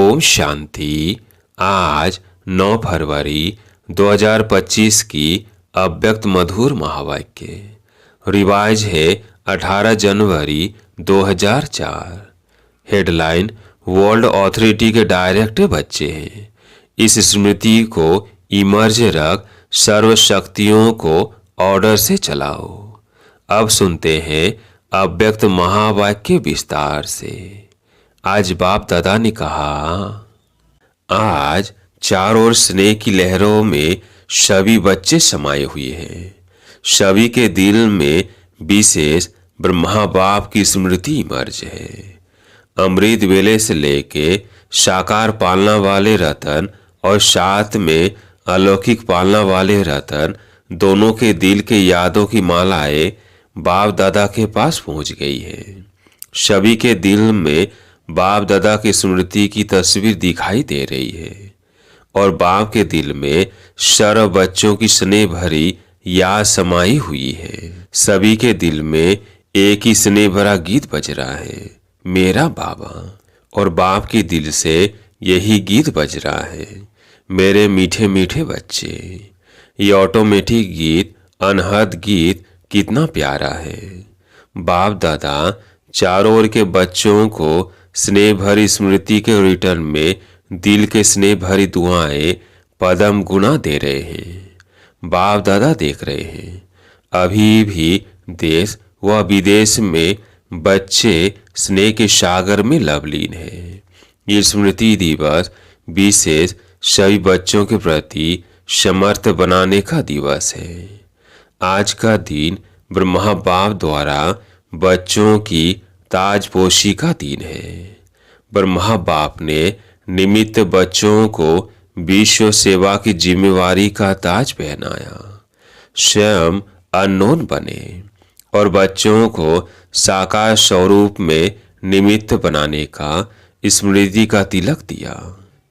ओम शांति। आज 9 फरवरी 2025 की अव्यक्त मधुर महावाक्य। रिवाज है 18 जनवरी 2004। हेडलाइन: वर्ल्ड अथॉरिटी के डायरेक्ट बच्चे हैं। इस स्मृति को इमर्ज रख सर्व शक्तियों को ऑर्डर से चलाओ। अब सुनते हैं अव्यक्त महावाक्य विस्तार से। आज बाप दादा ने कहा, आज चारों ओर स्नेह की लहरों में सभी बच्चे समाये हुए हैं। सभी के दिल में विशेष ब्रह्मा बाप की स्मृति इमर्ज है। अमृत वेले से लेके साकार पालना वाले रतन और साथ में अलौकिक पालना वाले रतन दोनों के दिल के यादों की मालाएं बाप दादा के पास पहुंच गई है। सभी के दिल में बाप दादा की स्मृति की तस्वीर दिखाई दे रही है और बाप के दिल में सर्व बच्चों की स्नेह भरी याद समाई हुई है। सभी के दिल में एक ही स्नेह भरा गीत बज रहा है, मेरा बाबा। और बाप के दिल से यही गीत बज रहा है, मेरे मीठे मीठे बच्चे। ये ऑटोमेटिक गीत, अनहद गीत कितना प्यारा है। बाप दादा चारों ओर के बच्चों को स्नेह भरी स्मृति के रिटर्न में दिल के स्नेह भरी दुआएं पदम गुना दे रहे हैं। बाप दादा देख रहे हैं, अभी भी देश व विदेश में बच्चे स्नेह के सागर में लवलीन हैं। ये स्मृति दिवस विशेष सभी बच्चों के प्रति समर्थ बनाने का दिवस है। आज का दिन ब्रह्मा बाप द्वारा बच्चों की ताजपोशी का दिन है। ब्रह्मा बाप ने निमित्त बच्चों को विश्व सेवा की जिम्मेवारी का ताज पहनाया। स्वयं अननोन बने और बच्चों को साकार स्वरूप में निमित्त बनाने का स्मृति का तिलक दिया।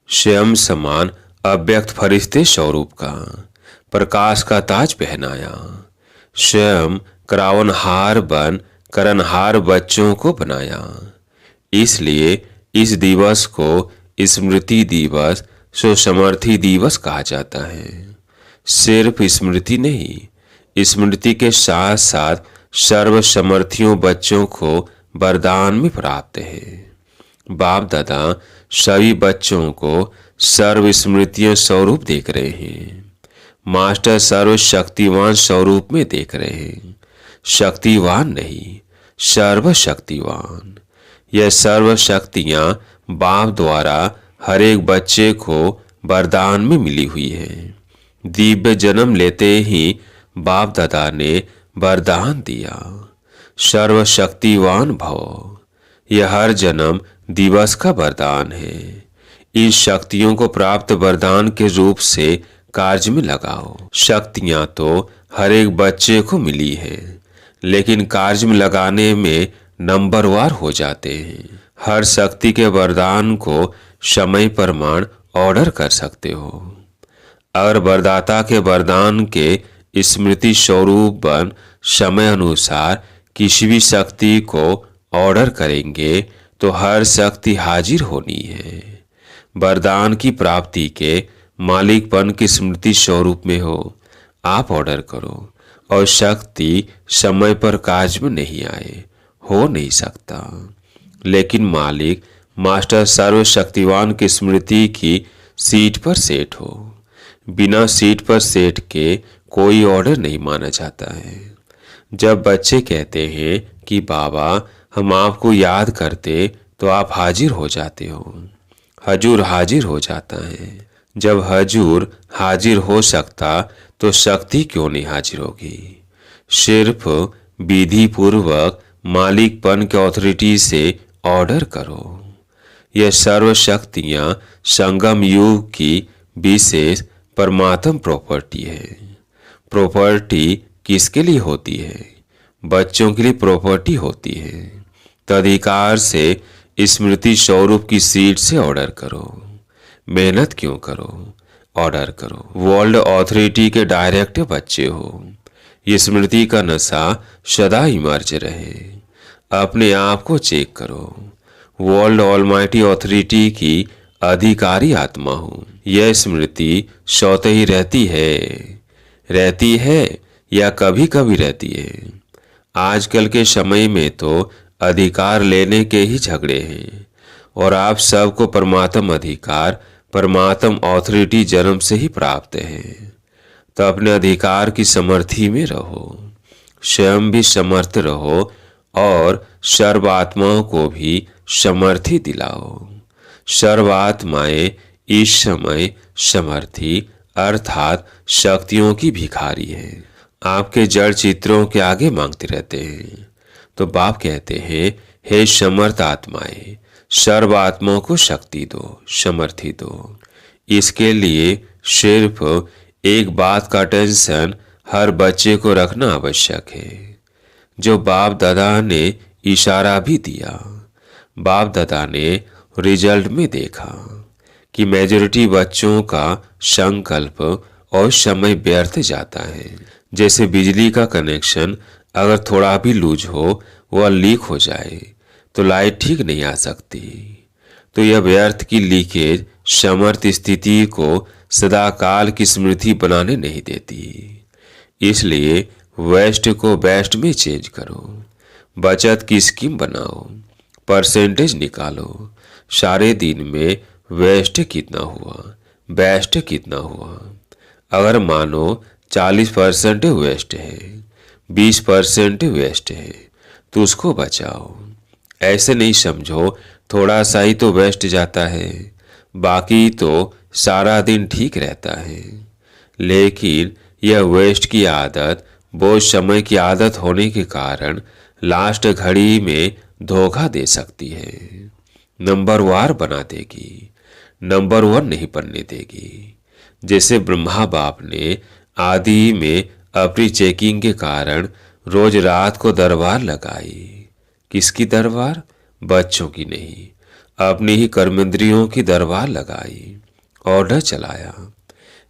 स्वयं समान अव्यक्त फरिश्ते स्वरूप का प्रकाश का ताज पहनाया। स्वयं क्रावनहार बन करनहार बच्चों को बनाया। इसलिए इस दिवस को स्मृति दिवस, सुसमर्थी दिवस कहा जाता है। सिर्फ स्मृति नहीं, स्मृति के साथ साथ सर्व समर्थियों बच्चों को वरदान में प्राप्त है। बाप दादा सभी बच्चों को सर्व स्मृतियों स्वरूप देख रहे हैं। मास्टर सर्व शक्तिवान स्वरूप में देख रहे हैं। शक्तिवान नहीं, सर्वशक्तिवान। यह सर्व शक्तियां बाप द्वारा हर एक बच्चे को वरदान में मिली हुई है। दिव्य जन्म लेते ही बाप दादा ने वरदान दिया, सर्वशक्तिवान भव। यह हर जन्म दिवस का वरदान है। इस शक्तियों को प्राप्त वरदान के रूप से कार्य में लगाओ। शक्तियां तो हर एक बच्चे को मिली है, लेकिन कार्य में लगाने में नंबरवार हो जाते हैं। हर शक्ति के वरदान को समय प्रमाण ऑर्डर कर सकते हो। अगर वरदाता के वरदान के स्मृति स्वरूप बन समय अनुसार किसी भी शक्ति को ऑर्डर करेंगे तो हर शक्ति हाजिर होनी है। वरदान की प्राप्ति के मालिकपन की स्मृति स्वरूप में हो, आप ऑर्डर करो और शक्ति समय पर कार्य में नहीं आए, हो नहीं सकता। लेकिन मालिक मास्टर सर्वशक्तिवान की स्मृति की सीट पर सेट हो। बिना सीट पर सेट के कोई ऑर्डर नहीं माना जाता है। जब बच्चे कहते हैं कि बाबा हम आपको याद करते तो आप हाजिर हो जाते हो, हजूर हाजिर हो जाता है। जब हजूर हाजिर हो सकता तो शक्ति क्यों नहीं हाजिर होगी। सिर्फ विधि पूर्वक मालिकपन के अथॉरिटी से ऑर्डर करो। यह सर्व शक्तियां संगम युग की विशेष परमात्म प्रॉपर्टी है। प्रॉपर्टी किसके लिए होती है? बच्चों के लिए प्रॉपर्टी होती है। तदधिकार से स्मृति स्वरूप की सीट से ऑर्डर करो। मेहनत क्यों करो, ऑर्डर करो। वर्ल्ड अथॉरिटी के डायरेक्ट बच्चे हो। ये स्मृति का नशा सदा इमर्ज रहे। अपने आप को चेक करो। वर्ल्ड ऑलमाइटी अथॉरिटी की अधिकारी आत्मा हूँ। यह स्मृति स्वतः ही रहती है या कभी कभी रहती है। आजकल के समय में तो अधिकार लेने के ही झगड़े हैं और आप सबको परमात्म अधिकार, परमात्म ऑथोरिटी जन्म से ही प्राप्त है। तो अपने अधिकार की समर्थी में रहो, स्वयं भी समर्थ रहो और सर्वात्माओं को भी समर्थी दिलाओ। सर्वात्माएं इस समय समर्थी अर्थात शक्तियों की भिखारी है। आपके जड़ चित्रों के आगे मांगते रहते हैं। तो बाप कहते हैं, हे समर्थ आत्माएं, सर्व आत्माओं को शक्ति दो, समर्थी दो। इसके लिए सिर्फ एक बात का टेंशन हर बच्चे को रखना आवश्यक है, जो बाप दादा ने इशारा भी दिया। बाप दादा ने रिजल्ट में देखा कि मेजॉरिटी बच्चों का संकल्प और समय व्यर्थ जाता है। जैसे बिजली का कनेक्शन अगर थोड़ा भी लूज हो, वह लीक हो जाए तो लाइट ठीक नहीं आ सकती। तो यह व्यर्थ की लीकेज समर्थ स्थिति को सदाकाल की स्मृति बनाने नहीं देती। इसलिए वेस्ट को बेस्ट में चेंज करो, बचत की स्कीम बनाओ, परसेंटेज निकालो। सारे दिन में वेस्ट कितना हुआ, बेस्ट कितना हुआ। अगर मानो 40% वेस्ट है, 20% वेस्ट है, तो उसको बचाओ। ऐसे नहीं समझो थोड़ा सा ही तो वेस्ट जाता है, बाकी तो सारा दिन ठीक रहता है। लेकिन यह वेस्ट की आदत बोझ समय की आदत होने के कारण लास्ट घड़ी में धोखा दे सकती है। नंबरवार बना देगी, नंबर 1 नहीं बनने देगी। जैसे ब्रह्मा बाप ने आदि में अपनी चेकिंग के कारण रोज रात को दरबार लगाई। किसकी दरबार? बच्चों की नहीं, अपनी ही कर्मेंद्रियों की दरबार लगाई। ऑर्डर चलाया,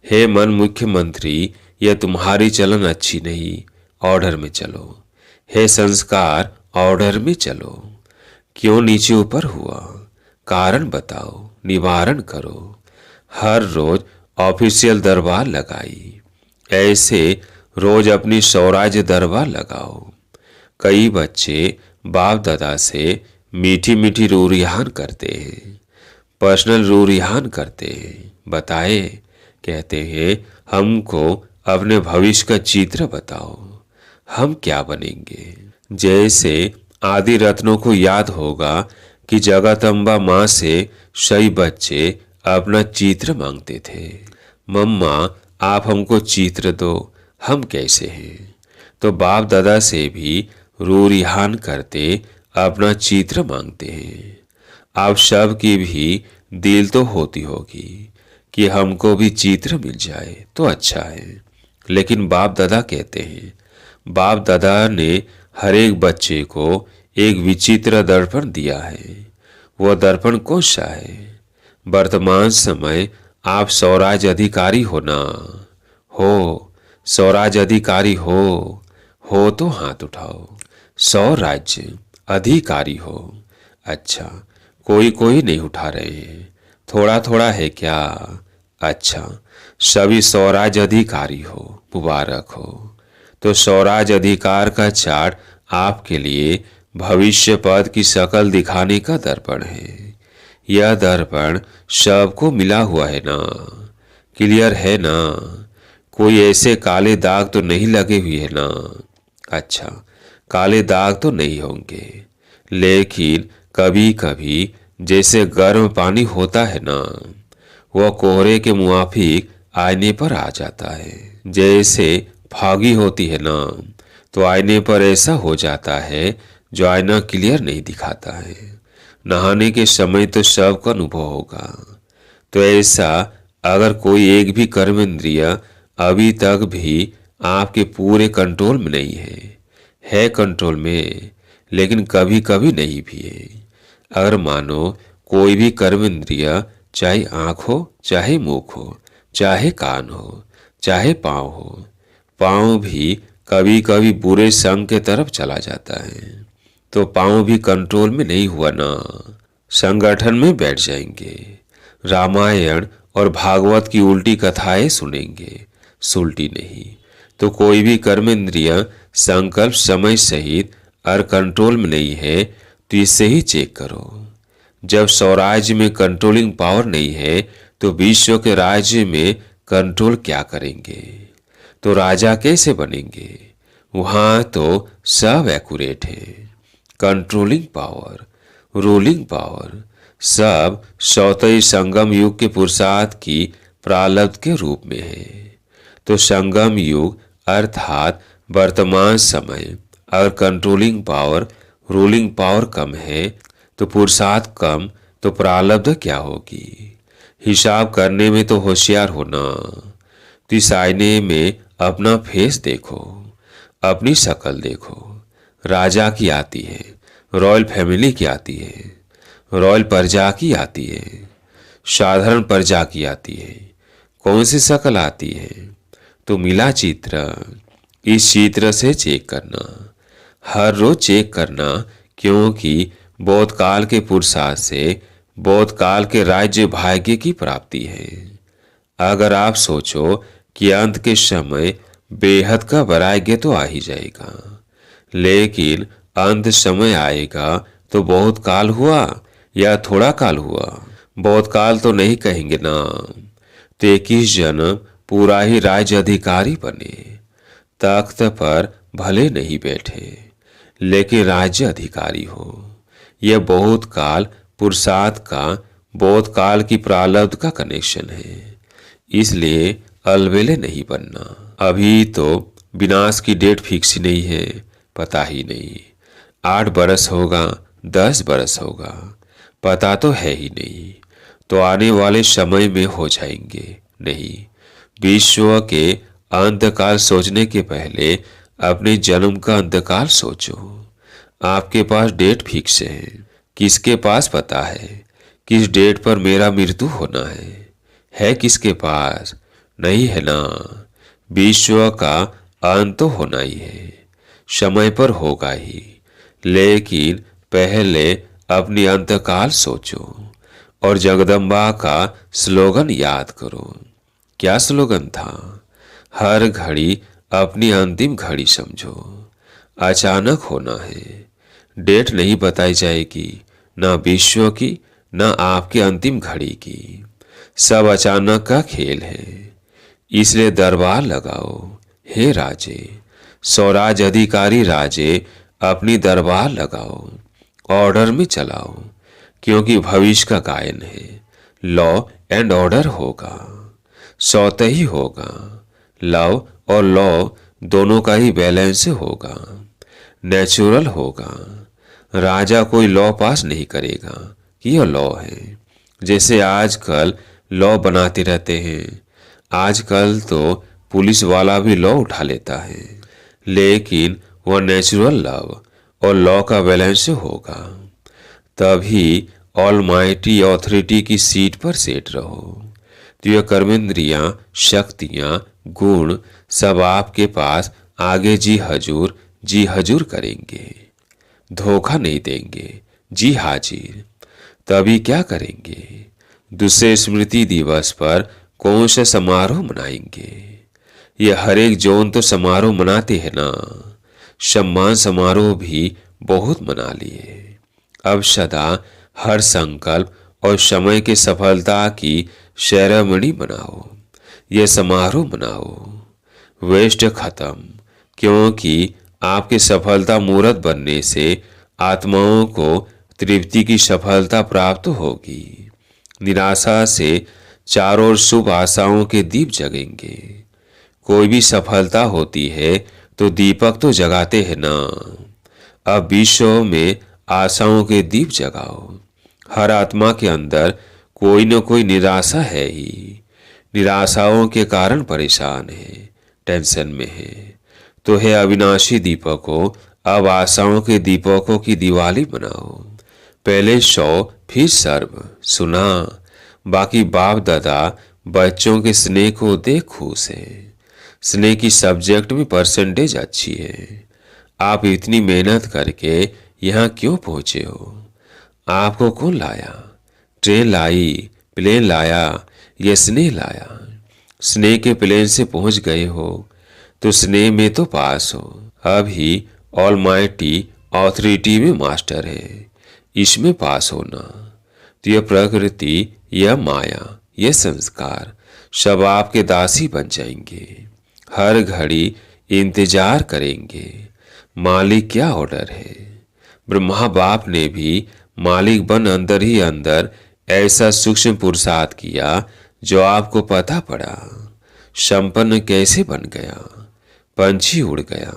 हे मन मुख्यमंत्री, यह तुम्हारी चलन अच्छी नहीं, ऑर्डर में चलो। हे संस्कार, ऑर्डर में चलो। क्यों नीचे ऊपर हुआ, कारण बताओ, निवारण करो। हर रोज ऑफिशियल दरबार लगाई। ऐसे रोज अपनी स्वराज्य दरबार लगाओ। कई बच्चे बाप दादा से मीठी मीठी रूरिहान करते हैं, पर्सनल रूरिहान करते हैं। बताए, कहते हैं, हमको अपने भविष्य का चित्र बताओ, हम क्या बनेंगे। जैसे आदि रत्नों को याद होगा कि जगदम्बा माँ से सही बच्चे अपना चित्र मांगते थे। मम्मा, आप हमको चित्र दो, हम कैसे हैं। तो बाप दादा से भी रूरिहान करते अपना चित्र मांगते हैं। आप सब की भी दिल तो होती होगी कि हमको भी चित्र मिल जाए तो अच्छा है। लेकिन बाप दादा कहते हैं, बाप दादा ने हर एक बच्चे को एक विचित्र दर्पण दिया है। वह दर्पण कौन सा है? वर्तमान समय आप स्वराज अधिकारी हो ना? हो, स्वराज अधिकारी हो तो हाथ उठाओ। स्वराज्य अधिकारी हो। अच्छा, कोई कोई नहीं उठा रहे हैं, थोड़ा थोड़ा है क्या? अच्छा, सभी स्वराज अधिकारी हो, मुबारक हो। तो स्वराज अधिकार का चार्ट आपके लिए भविष्य पद की शक्ल दिखाने का दर्पण है। यह दर्पण सबको मिला हुआ है ना? क्लियर है ना? कोई ऐसे काले दाग तो नहीं लगे हुए है ना? अच्छा, काले दाग तो नहीं होंगे, लेकिन कभी कभी जैसे गर्म पानी होता है ना, वह कोहरे के मुआफिक आईने पर आ जाता है। जैसे फागी होती है ना, तो आईने पर ऐसा हो जाता है जो आईना क्लियर नहीं दिखाता है। नहाने के समय तो सबका अनुभव होगा। तो ऐसा अगर कोई एक भी कर्मेंद्रिय अभी तक भी आपके पूरे कंट्रोल में नहीं है कंट्रोल में, लेकिन कभी कभी नहीं भी है। अगर मानो कोई भी कर्मेंद्रिय, चाहे आँख हो, चाहे मुख हो, चाहे कान हो, चाहे पाँव हो, पाँव भी कभी कभी बुरे संग के तरफ चला जाता है, तो पाँव भी कंट्रोल में नहीं हुआ ना, संगठन में बैठ जाएंगे। रामायण और भागवत की उल्टी कथाएं सुनेंगे, सुलटी नहीं। तो कोई भी कर्मेंद्रिय संकल्प समय सहित और कंट्रोल में नहीं है तो इससे ही चेक करो। जब स्वराज्य में कंट्रोलिंग पावर नहीं है तो विश्व के राज्य में कंट्रोल क्या करेंगे? तो राजा कैसे बनेंगे? वहां तो सब एक्यूरेट है। कंट्रोलिंग पावर, रूलिंग पावर सब सौतई संगम युग के पुरुषार्थ की प्रारब्ध के रूप में है। तो संगम युग अर्थात वर्तमान समय और कंट्रोलिंग पावर, रूलिंग पावर कम है तो पुरुषार्थ कम, तो प्रारब्ध क्या होगी? हिसाब करने में तो होशियार होना। तो इस आईने में अपना फेस देखो, अपनी शक्ल देखो। राजा की आती है, रॉयल फैमिली की आती है, रॉयल प्रजा की आती है, साधारण प्रजा की आती है। कौन सी शक्ल आती है? तो मिला चित्र। इस चित्र से चेक करना, हर रोज चेक करना, क्योंकि बहुत काल के पुरुषार्थ से बहुत काल के राज्य भाग्य की प्राप्ति है। अगर आप सोचो कि अंत के समय बेहद का वैराग्य तो आ ही जाएगा, लेकिन अंत समय आएगा तो बहुत काल हुआ या थोड़ा काल हुआ? बहुत काल तो नहीं कहेंगे ना। तो 21 जन्म पूरा ही राज्य अधिकारी बने, तख्त पर भले नहीं बैठे लेकिन राज्य अधिकारी हो। यह बहुत काल पुरुषार्थ का, बहुत काल की प्रारब्ध का कनेक्शन है। इसलिए अलबेले नहीं बनना। अभी तो विनाश की डेट फिक्स ही नहीं है, पता ही नहीं 8 बरस होगा, 10 बरस होगा, पता तो है ही नहीं। तो आने वाले समय में हो जाएंगे नहीं। विश्व के अंतकाल सोचने के पहले अपने जन्म का अंतकाल सोचो। आपके पास डेट फिक्स है, किसके पास पता है किस डेट पर मेरा मृत्यु होना है किसके पास? नहीं है ना। विश्व का अंत तो होना ही है, समय पर होगा ही, लेकिन पहले अपनी अंतकाल सोचो और जगदम्बा का स्लोगन याद करो। क्या स्लोगन था? हर घड़ी अपनी अंतिम घड़ी समझो। अचानक होना है, डेट नहीं बताई जाएगी, ना विश्व की ना आपकी अंतिम घड़ी की। सब अचानक का खेल है। इसलिए दरबार लगाओ, हे राजे, स्वराज अधिकारी राजे, अपनी दरबार लगाओ, ऑर्डर में चलाओ, क्योंकि भविष्य का गायन है। लॉ एंड ऑर्डर होगा, स्वतः ही होगा। लव और लॉ दोनों का ही बैलेंस होगा, नेचुरल होगा। राजा कोई लॉ पास नहीं करेगा कि यह लॉ है। जैसे आजकल लॉ बनाते रहते हैं, आजकल तो पुलिस वाला भी लॉ उठा लेता है, लेकिन वह नेचुरल लव और लॉ का बैलेंस होगा। तभी ऑलमाइटी ऑथोरिटी की सीट पर सेट रहो। तो यह कर्मेंद्रियां, शक्तियां, गुण सब आपके पास आगे जी हजूर करेंगे, धोखा नहीं देंगे, जी हाजिर। तभी क्या करेंगे? दूसरे स्मृति दिवस पर कौन सा समारोह मनाएंगे? ये हर एक जोन तो समारोह मनाते हैं ना। सम्मान समारोह भी बहुत मना लिए। अब सदा हर संकल्प और समय के सफलता की सेरेमनी मनाओ, यह समारोह मनाओ। वेस्ट खत्म, क्योंकि आपके सफलता मूर्त बनने से आत्माओं को तृप्ति की सफलता प्राप्त होगी। निराशा से चारों ओर शुभ आशाओं के दीप जगेंगे। कोई भी सफलता होती है तो दीपक तो जगाते हैं ना। अब विश्व में आशाओं के दीप जगाओ। हर आत्मा के अंदर कोई न कोई निराशा है ही। निराशाओं के कारण परेशान है, टेंशन में है। तो है अविनाशी दीपकों, अब आशाओं के दीपकों की दिवाली बनाओ। पहले 100 फिर सर्व, सुना? बाकी बाप दादा बच्चों के स्नेह को देख खुश है। स्नेह की सब्जेक्ट में परसेंटेज अच्छी है। आप इतनी मेहनत करके यहाँ क्यों पहुंचे हो? आपको कौन लाया? ट्रेन लाई, प्लेन लाया या स्नेह लाया? स्नेह के प्लेन से पहुंच गए हो तो स्नेह में तो पास हो। अभी ऑलमाइटी ऑथोरिटी में मास्टर है, इसमें पास होना। तो यह प्रकृति, यह माया, यह संस्कार सब आपके दासी बन जाएंगे। हर घड़ी इंतजार करेंगे मालिक क्या ऑर्डर है। ब्रह्मा बाप ने भी मालिक बन अंदर ही अंदर ऐसा सूक्ष्म पुरुषार्थ किया जो आपको पता पड़ा। संपन्न कैसे बन गया? पंछी उड़ गया,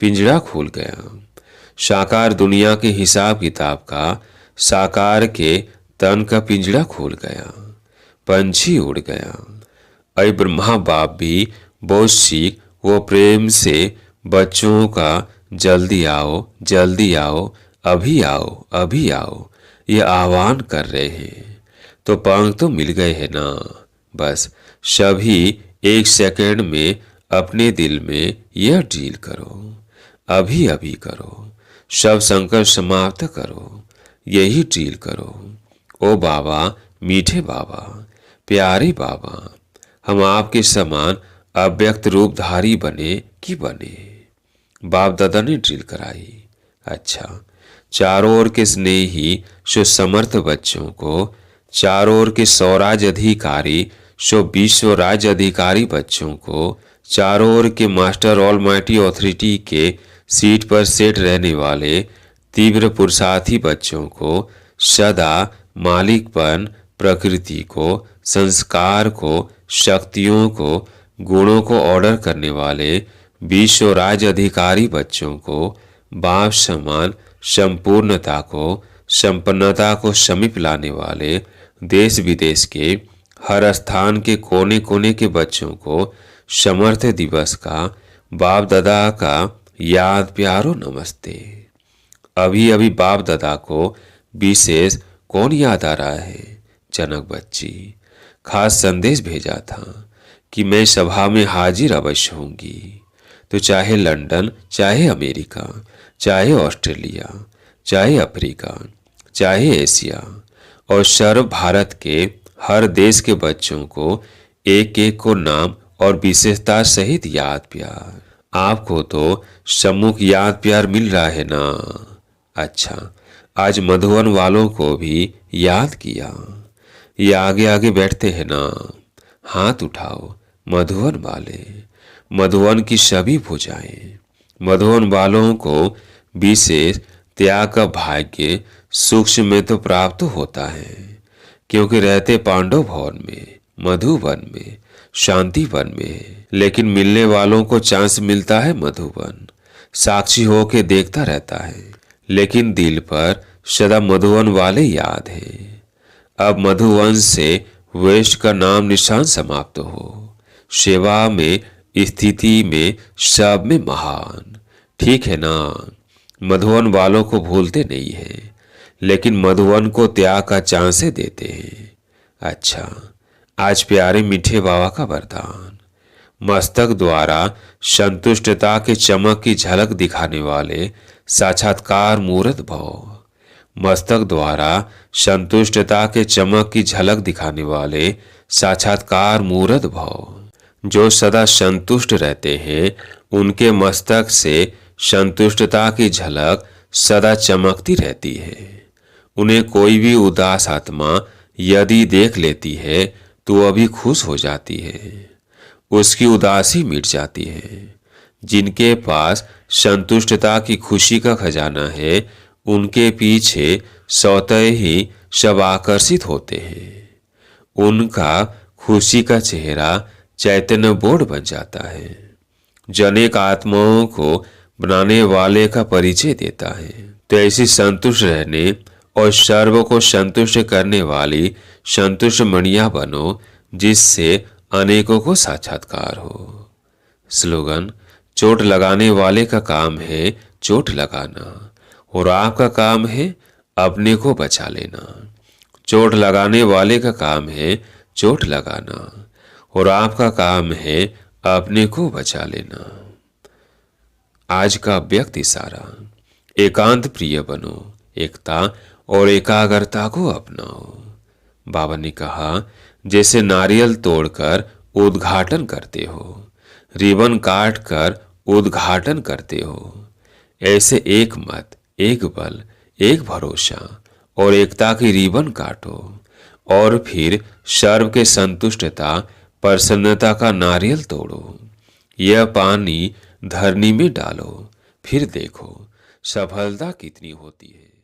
पिंजरा खुल गया। साकार दुनिया के हिसाब किताब का साकार के तन का पिंजरा खुल गया, पंछी उड़ गया। अय ब्रह्मा बाप भी बहुत सीख वो प्रेम से बच्चों का जल्दी आओ, जल्दी आओ, अभी आओ, अभी आओ ये आह्वान कर रहे हैं। तो पंख तो मिल गए हैं ना। बस सभी एक सेकंड में अपने दिल में यह डील करो, अभी अभी करो, सब संकट समाप्त करो, यही डील करो। ओ बाबा, मीठे बाबा, प्यारे बाबा, हम आपके समान अव्यक्त रूपधारी बने कि बने। बाप दादा ने ड्रिल कराई। अच्छा, चारों ओर के स्नेही सुसमर्थ बच्चों को, चारों ओर के स्वराज अधिकारी सो विश्व राज्य अधिकारी बच्चों को, चारों ओर के मास्टर ऑलमाइटी ऑथोरिटी के सीट पर सेट रहने वाले तीव्र पुरुषार्थी बच्चों को, सदा मालिकपन, प्रकृति को, संस्कार को, शक्तियों को, गुणों को ऑर्डर करने वाले विश्व राज्य अधिकारी बच्चों को, बाप समान संपूर्णता को, संपन्नता को समीप लाने वाले देश विदेश के हर स्थान के कोने कोने के बच्चों को समर्थ दिवस का बाप दादा का याद प्यारो नमस्ते। अभी अभी बाप दादा को विशेष कौन याद आ रहा है? जनक बच्ची खास संदेश भेजा था कि मैं सभा में हाजिर अवश्य होंगी। तो चाहे लंदन, चाहे अमेरिका, चाहे ऑस्ट्रेलिया, चाहे अफ्रीका, चाहे एशिया और सर्व भारत के हर देश के बच्चों को एक एक को नाम और विशेषता सहित याद प्यार। आपको तो सम्मुख याद प्यार मिल रहा है ना। अच्छा, आज मधुवन वालों को भी याद किया। ये आगे आगे बैठते हैं ना, हाथ उठाओ मधुवन वाले। मधुवन की सभी भुजाएं। मधुवन वालों को विशेष त्याग का भाग्य सूक्ष्म में तो प्राप्त होता है, क्योंकि रहते पांडव भवन में, मधुवन में, शांति वन में। लेकिन मिलने वालों को चांस मिलता है मधुवन, साक्षी होके देखता रहता है, लेकिन दिल पर सदा मधुवन वाले याद हैं। अब मधुवन से वेस्ट का नाम निशान समाप्त हो। सेवा में, स्थिति में, सब में महान। ठीक है ना। मधुवन वालों को भूलते नहीं है, लेकिन मधुवन को त्याग का चांस देते हैं। अच्छा, आज प्यारे मीठे बाबा का वरदान। मस्तक द्वारा संतुष्टता के चमक की झलक दिखाने वाले साक्षात्कार मूर्त भव। मस्तक द्वारा संतुष्टता के चमक की झलक दिखाने वाले साक्षात्कार मूर्त भव। जो सदा संतुष्ट रहते हैं उनके मस्तक से संतुष्टता की झलक सदा चमकती रहती है। उन्हें कोई भी उदास आत्मा यदि देख लेती है तो वह भी खुश हो जाती है, उसकी उदासी मिट जाती है। जिनके पास संतुष्टता की खुशी का खजाना है उनके पीछे स्वतः ही सब आकर्षित होते हैं। उनका खुशी का चेहरा चैतन्य बोर्ड बन जाता है, जो अनेक आत्माओं को बनाने वाले का परिचय देता है। तो ऐसी संतुष्ट रहने और सर्व को संतुष्ट करने वाली संतुष्ट मणिया बनो, जिससे अनेकों को साक्षात्कार हो। स्लोगन: चोट लगाने वाले का काम है चोट लगाना और आपका काम है अपने को बचा लेना। चोट लगाने वाले का काम है चोट लगाना और आपका काम है अपने को बचा लेना। आज का व्यक्त इशारा: एकांत प्रिय बनो, एकता और एकाग्रता को अपनाओ। बाबा ने कहा, जैसे नारियल तोड़कर उद्घाटन करते हो, रिबन काट कर उद्घाटन करते हो, ऐसे एक मत, एक बल, एक भरोसा और एकता की रिबन काटो और फिर सर्व के संतुष्टता प्रसन्नता का नारियल तोड़ो। यह पानी धरनी में डालो, फिर देखो सफलता कितनी होती है।